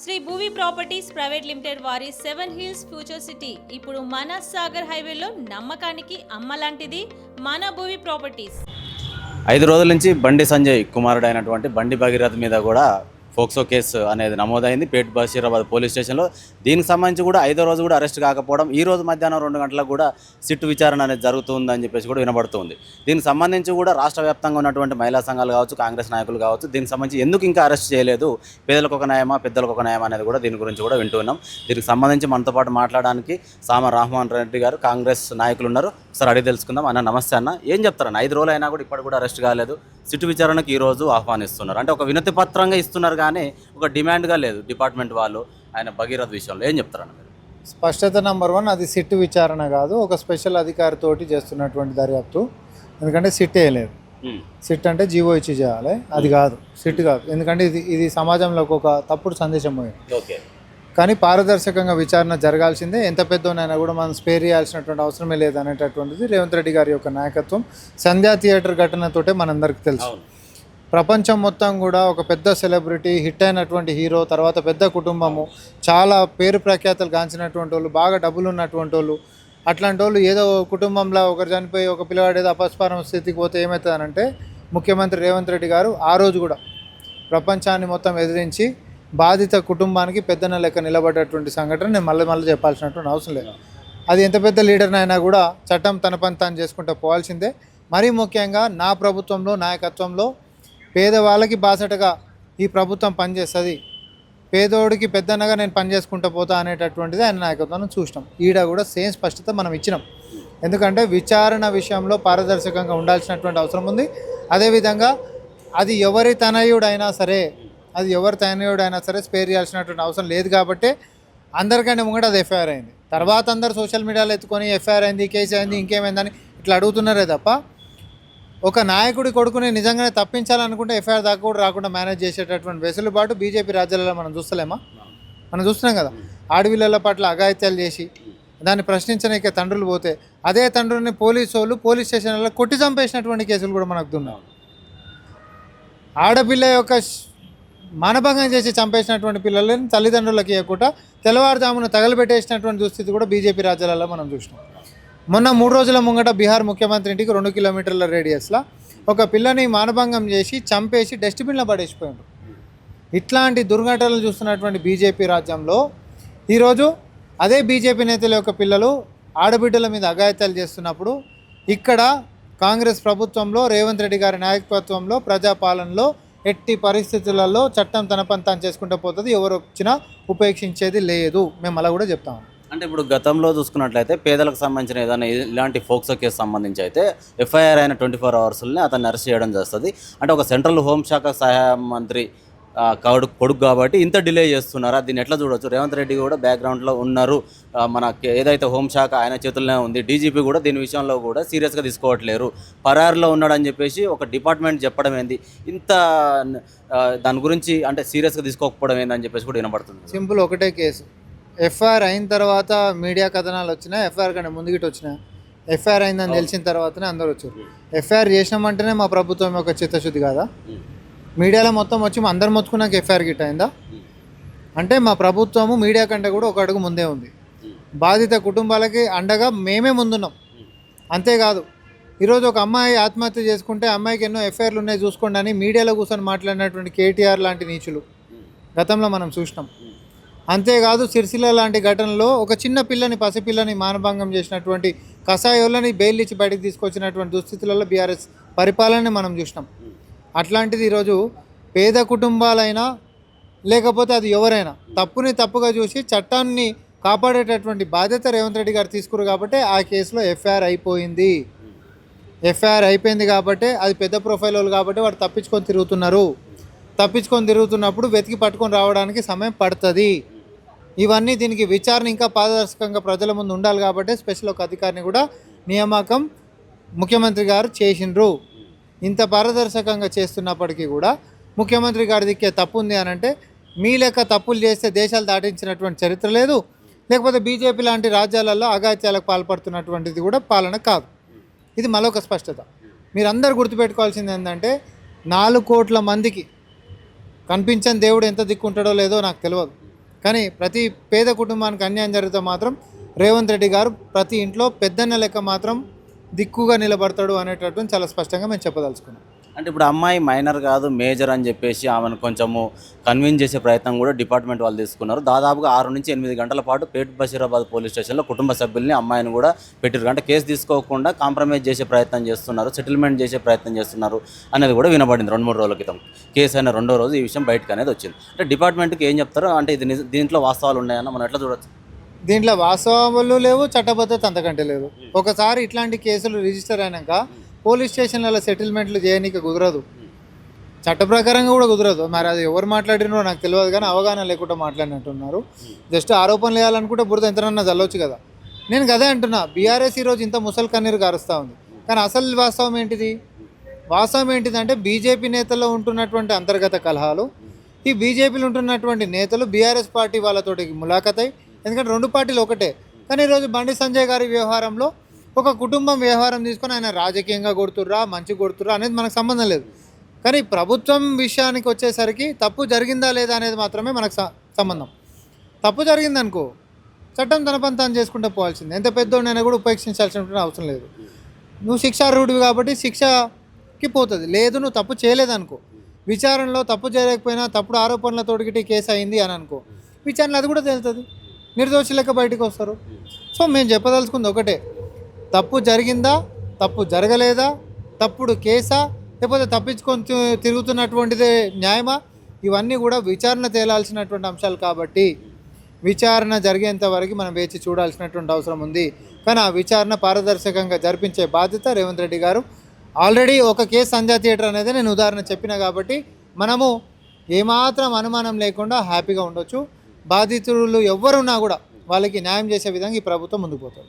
Shri Bhuvi properties private limited వారి 7 hills future city ఇప్పుడు మన సాగర్ హైవేలో నమ్మకానికి అమ్మలాంటిది మన భూవి ప్రాపర్టీస్. 5 రోజుల నుంచి బండి సంజయ్ కుమారుడు అయినటువంటి బండి భగీరథ్ మీద కూడా ఫోక్సో కేసు అనేది నమోదైంది పేట్ బషీరాబాద్ పోలీస్ స్టేషన్లో. దీనికి సంబంధించి కూడా 5వ రోజు కూడా అరెస్ట్ కాకపోవడం, ఈ రోజు మధ్యాహ్నం 2 గంటలకు కూడా సిట్టు విచారణ అనేది జరుగుతుందని చెప్పేసి కూడా వినబడుతుంది. దీనికి సంబంధించి కూడా రాష్ట్ర వ్యాప్తంగా ఉన్నటువంటి మహిళా సంఘాలు కావచ్చు, కాంగ్రెస్ నాయకులు కావచ్చు, దీనికి సంబంధించి ఎందుకు ఇంకా అరెస్ట్ చేయలేదు, పేదలకు ఒక న్యాయమా పెద్దలకు ఒక న్యాయమా అనేది కూడా దీని గురించి కూడా వింటున్నాం. దీనికి సంబంధించి మనతో పాటు మాట్లాడడానికి సామ రామ్మోహన్ రెడ్డి గారు కాంగ్రెస్ నాయకులు ఉన్నారు. ఒకసారి అడిగి తెలుసుకుందాం. అన్న నమస్తే అన్న, ఏం చెప్తారన్న? 5 రోజులు అయినా కూడా ఇప్పటికి కూడా అరెస్ట్ కాలేదు, సిట్టు విచారణకు ఈ రోజు ఆహ్వానిస్తున్నారు. అంటే ఒక వినతి పత్రంగా ఇస్తున్నారు కానీ ఒక డిమాండ్గా లేదు డిపార్ట్మెంట్ వాళ్ళు ఆయన భగీరథ్ విషయంలో. ఏం చెప్తారన్న మీరు? స్పష్టత నెంబర్ 1, అది సిట్ విచారణ కాదు, ఒక స్పెషల్ అధికారితోటి చేస్తున్నటువంటి దర్యాప్తు. ఎందుకంటే సిట్ వేయలేదు. సిట్ అంటే జీవో ఇచ్చి చేయాలి, అది కాదు, సిట్ కాదు. ఎందుకంటే ఇది సమాజంలోకి ఒక తప్పుడు సందేశం పోయింది. ఓకే, కానీ పారదర్శకంగా విచారణ జరగాల్సిందే. ఎంత పెద్దోనైనా కూడా మనం స్పేర్ చేయాల్సినటువంటి అవసరమే లేదనేటటువంటిది రేవంత్ రెడ్డి గారి యొక్క నాయకత్వం. సంధ్యా థియేటర్ ఘటనతోటే మనందరికీ తెలుసు. ప్రపంచం మొత్తం కూడా ఒక పెద్ద సెలబ్రిటీ, హిట్ అయినటువంటి హీరో, తర్వాత పెద్ద కుటుంబము, చాలా పేరు ప్రఖ్యాతలు గాంచినటువంటి వాళ్ళు, బాగా డబ్బులు ఉన్నటువంటి వాళ్ళు, అట్లాంటి వాళ్ళు ఏదో కుటుంబంలో ఒకరు చనిపోయి ఒక పిల్లవాడు ఏదో అపస్మారం స్థితికి పోతే ఏమవుతుందనంటే, ముఖ్యమంత్రి రేవంత్ రెడ్డి గారు ఆ రోజు కూడా ప్రపంచాన్ని మొత్తం ఎదిరించి బాధిత కుటుంబానికి పెద్దన లెక్క నిలబడ్డటువంటి సంఘటన నేను మళ్ళీ చెప్పాల్సినటువంటి అవసరం లేదు. అది ఎంత పెద్ద లీడర్నైనా కూడా చట్టం తన పని తాను చేసుకుంటూ పోవాల్సిందే. మరీ ముఖ్యంగా నా ప్రభుత్వంలో నాయకత్వంలో పేదవాళ్ళకి బాసటగా ఈ ప్రభుత్వం పనిచేస్తుంది, పేదోడికి పెద్దనగా నేను పని చేసుకుంటూ పోతా అనేటటువంటిది ఆయన నాయకత్వం చూసినాం. ఈడ కూడా సేమ్ స్పష్టత మనం ఇచ్చినాం. ఎందుకంటే విచారణ విషయంలో పారదర్శకంగా ఉండాల్సినటువంటి అవసరం ఉంది. అదేవిధంగా అది ఎవరి తనయుడైనా సరే స్పేర్ చేయాల్సినటువంటి అవసరం లేదు. కాబట్టి అందరికంటే ముంగట అది ఎఫ్ఐఆర్ అయింది. తర్వాత అందరు సోషల్ మీడియాలో ఎత్తుకొని ఎఫ్ఐఆర్ అయింది, కేసు అయింది, ఇంకేమైందని ఇట్లా అడుగుతున్నారే తప్ప ఒక నాయకుడి కొడుకుని నిజంగానే తప్పించాలనుకుంటే ఎఫ్ఐఆర్ దాకా కూడా రాకుండా మేనేజ్ చేసేటటువంటి వెసులుబాటు బీజేపీ రాజ్యాలలో మనం చూస్తలేమా? మనం చూస్తున్నాం కదా. ఆడపిల్లల పట్ల అఘాయిత్యాలు చేసి దాన్ని ప్రశ్నించడానికి తండ్రులు పోతే అదే తండ్రుల్ని పోలీస్ స్టేషన్లలో కొట్టి చంపేసినటువంటి కేసులు కూడా మనకు ఉన్నాయి. ఆడపిల్ల యొక్క మానభంగం చేసి చంపేసినటువంటి పిల్లలని తల్లిదండ్రులకి ఇవ్వకుండా తెల్లవారుజామున తగలబెట్టేసినటువంటి దుస్థితి కూడా బీజేపీ రాజ్యాలలో మనం చూసినాం. మొన్న 3 రోజుల ముంగట బీహార్ ముఖ్యమంత్రి ఇంటికి 2 కిలోమీటర్ల రేడియస్లో ఒక పిల్లని మానభంగం చేసి చంపేసి డస్ట్బిన్లో పడేసిపోయాడు. ఇట్లాంటి దుర్ఘటనలు చూస్తున్నటువంటి బీజేపీ రాజ్యంలో ఈరోజు అదే బీజేపీ నేతల యొక్క పిల్లలు ఆడబిడ్డల మీద అఘాయిత్యాలు చేస్తున్నప్పుడు ఇక్కడ కాంగ్రెస్ ప్రభుత్వంలో రేవంత్ రెడ్డి గారి నాయకత్వంలో ప్రజాపాలనలో ఎట్టి పరిస్థితులలో చట్టం తన పని తాను చేసుకుంటూ పోతుంది, ఎవరు వచ్చినా ఉపేక్షించేది లేదు. మేము అలా కూడా చెప్తాము. అంటే ఇప్పుడు గతంలో చూసుకున్నట్లయితే పేదలకు సంబంధించిన ఏదైనా ఇలాంటి ఫోక్సో కేసు సంబంధించి అయితే ఎఫ్ఐఆర్ అయిన 24 అవర్స్లోనే అతన్ని అరెస్ట్ చేయడం చేస్తుంది. అంటే ఒక సెంట్రల్ హోంశాఖ సహాయ మంత్రి కొడుకు కాబట్టి ఇంత డిలే చేస్తున్నారా? దీన్ని ఎట్లా చూడవచ్చు? రేవంత్ రెడ్డి కూడా బ్యాక్గ్రౌండ్లో ఉన్నారు, మన ఏదైతే హోంశాఖ ఆయన చేతుల్లోనే ఉంది, డీజీపీ కూడా దీని విషయంలో కూడా సీరియస్గా తీసుకోవట్లేరు, పరారులో ఉన్నాడని చెప్పేసి ఒక డిపార్ట్మెంట్ చెప్పడం ఏంది, ఇంత దాని గురించి అంటే సీరియస్గా తీసుకోకపోవడం ఏందని చెప్పేసి కూడా వినపడుతుంది. సింపుల్, ఒకటే కేసు. ఎఫ్ఐఆర్ అయిన తర్వాత మీడియా కథనాలు వచ్చినా, ఎఫ్ఐఆర్ కంటే ముందుగిട്ട് వచ్చినా, ఎఫ్ఐఆర్ అయిందని తెలిసిన తర్వాతనే అందరూ వచ్చారు. ఎఫ్ఐఆర్ చేసినామంటేనే మా ప్రభుత్వం యొక్క చిత్తశుద్ధి కాదా? మీడియాలో మొత్తం వచ్చి అందరు మొత్తుకున్నాక ఎఫ్ఐఆర్ గిట్ అయిందా? అంటే మా ప్రభుత్వము మీడియా కంటే కూడా ఒక అడుగు ముందే ఉంది. బాధిత కుటుంబాలకి అండగా మేమే ముందున్నాం. అంతేకాదు, ఈరోజు ఒక అమ్మాయి ఆత్మహత్య చేసుకుంటే అమ్మాయికి ఎన్నో ఎఫ్ఐఆర్లు ఉన్నాయి చూసుకోండి అని మీడియాలో కూర్చొని మాట్లాడినటువంటి కేటీఆర్ లాంటి నీచులు గతంలో మనం చూసినాం. అంతేకాదు, సిరిసిల్ల లాంటి ఘటనలో ఒక చిన్న పిల్లని, పసిపిల్లని మానభంగం చేసినటువంటి కసాయోళ్ళని బెయిల్ ఇచ్చి బయటకు తీసుకొచ్చినటువంటి దుస్థితులలో బీఆర్ఎస్ పరిపాలనని మనం చూసినాం. అట్లాంటిది ఈరోజు పేద కుటుంబాలైనా లేకపోతే అది ఎవరైనా తప్పుని తప్పుగా చూసి చట్టాన్ని కాపాడేటటువంటి బాధ్యత రేవంత్ రెడ్డి గారు తీసుకురు కాబట్టి ఆ కేసులో ఎఫ్ఐఆర్ అయిపోయింది. ఎఫ్ఐఆర్ అయిపోయింది కాబట్టి అది పెద్ద ప్రొఫైల్ వాళ్ళు కాబట్టి వాడు తప్పించుకొని తిరుగుతున్నప్పుడు వెతికి పట్టుకొని రావడానికి సమయం పడుతుంది. ఇవన్నీ దీనికి విచారణ ఇంకా పారదర్శకంగా ప్రజల ముందు ఉండాలి కాబట్టి స్పెషల్ ఒక అధికారిని కూడా నియామకం ముఖ్యమంత్రి గారు చేసిండ్రు. ఇంత పారదర్శకంగా చేస్తున్నప్పటికీ కూడా ముఖ్యమంత్రి గారి దిక్కే తప్పు ఉంది అని అంటే, మీ లెక్క తప్పులు చేస్తే దేశాలు దాటించినటువంటి చరిత్ర లేదు, లేకపోతే బీజేపీ లాంటి రాజ్యాలలో అఘాయిత్యాలకు పాల్పడుతున్నటువంటిది కూడా పాలన కాదు. ఇది మరొక స్పష్టత. మీరందరూ గుర్తుపెట్టుకోవాల్సింది ఏంటంటే, 4 కోట్ల మందికి కనిపించని దేవుడు ఎంత దిక్కుంటాడో లేదో నాకు తెలియదు. కానీ ప్రతి పేద కుటుంబానికి అన్యాయం జరిగితే మాత్రం రేవంత్ రెడ్డి గారు ప్రతి ఇంట్లో పెద్దన్న లెక్క మాత్రం దిక్కుగా నిలబడతాడు అనేటటువంటి చాలా స్పష్టంగా మేము చెప్పదలుచుకున్నాం. అంటే ఇప్పుడు అమ్మాయి మైనర్ కాదు మేజర్ అని చెప్పేసి ఆమెను కొంచెము కన్విన్స్ చేసే ప్రయత్నం కూడా డిపార్ట్మెంట్ వాళ్ళు తీసుకున్నారు. దాదాపుగా 6 నుంచి 8 గంటల పాటు పేట్ బషీరాబాద్ పోలీస్ స్టేషన్లో కుటుంబ సభ్యుల్ని అమ్మాయిని కూడా పెట్టారు. అంటే కేసు తీసుకోకుండా కాంప్రమైజ్ చేసే ప్రయత్నం చేస్తున్నారు, సెటిల్మెంట్ చేసే ప్రయత్నం చేస్తున్నారు అనేది కూడా వినబడింది 2-3 రోజుల క్రితం. కేసు అయిన 2వ రోజు ఈ విషయం బయటకు అనేది వచ్చింది. అంటే డిపార్ట్మెంట్కి ఏం చెప్తారో, అంటే ఇది దీంట్లో వాస్తవాలు ఉన్నాయన్న మనం ఎట్లా చూడొచ్చు? దీంట్లో వాస్తవాలు లేవు, చట్టబద్ధత అంతకంటే లేదు. ఒకసారి ఇట్లాంటి కేసులు రిజిస్టర్ అయినాక పోలీస్ స్టేషన్లలో సెటిల్మెంట్లు చేయనీకి కుదరదు, చట్ట ప్రకారంగా కూడా కుదరదు. మరి అది ఎవరు మాట్లాడినో నాకు తెలియదు, కానీ అవగాహన లేకుండా మాట్లాడినట్టున్నారు. జస్ట్ ఆరోపణలు వేయాలనుకుంటే బురద ఎంతనన్నా చల్లవచ్చు కదా. నేను కదే అంటున్నా, బీఆర్ఎస్ ఈరోజు ఇంత ముసలి కన్నీరు గారుస్తూ ఉంది. కానీ అసలు వాస్తవం ఏంటిది? వాస్తవం ఏంటిదంటే బీజేపీ నేతల్లో ఉంటున్నటువంటి అంతర్గత కలహాలు, ఈ బీజేపీలో ఉంటున్నటువంటి నేతలు బీఆర్ఎస్ పార్టీ వాళ్ళతోటి ములాఖతై, ఎందుకంటే 2 పార్టీలు ఒకటే. కానీ ఈరోజు బండి సంజయ్ గారి వ్యవహారంలో ఒక కుటుంబం వ్యవహారం తీసుకొని ఆయన రాజకీయంగా కొడుతుర్రా మంచి కొడుతుర్రా అనేది మనకు సంబంధం లేదు. కానీ ప్రభుత్వం విషయానికి వచ్చేసరికి తప్పు జరిగిందా లేదా అనేది మాత్రమే మనకు సంబంధం. తప్పు జరిగిందనుకో చట్టం తన పని తాను చేసుకుంటూ పోవాల్సింది. ఎంత పెద్దోడైనా కూడా ఉపేక్షించాల్సినటువంటి అవసరం లేదు. నువ్వు శిక్షార్హుడివి కాబట్టి శిక్షకి పోతుంది. లేదు నువ్వు తప్పు చేయలేదనుకో, విచారణలో తప్పు చేయలేకపోయినా తప్పుడు ఆరోపణలతోటి కేసు అయింది అని అనుకో, విచారణలో అది కూడా తేలుతుంది, నిర్దోషి లెక్క బయటకు వస్తారు. సో మేము చెప్పదలుచుకుంది ఒకటే, తప్పు జరిగిందా, తప్పు జరగలేదా, తప్పుడు కేసా, లేకపోతే తప్పించుకొని తిరుగుతున్నటువంటిదే న్యాయమా, ఇవన్నీ కూడా విచారణ తేలాల్సినటువంటి అంశాలు కాబట్టి విచారణ జరిగేంత వరకు మనం వేచి చూడాల్సినటువంటి అవసరం ఉంది. కానీ ఆ విచారణ పారదర్శకంగా జరిపించే బాధ్యత రేవంత్ రెడ్డి గారు. ఆల్రెడీ ఒక కేసు సంధ్యా థియేటర్ అనేది నేను ఉదాహరణ చెప్పిన కాబట్టి మనము ఏమాత్రం అనుమానం లేకుండా హ్యాపీగా ఉండొచ్చు. బాధితులు ఎవరున్నా కూడా వాళ్ళకి న్యాయం చేసే విధంగా ఈ ప్రభుత్వం ముందుకు పోతుంది.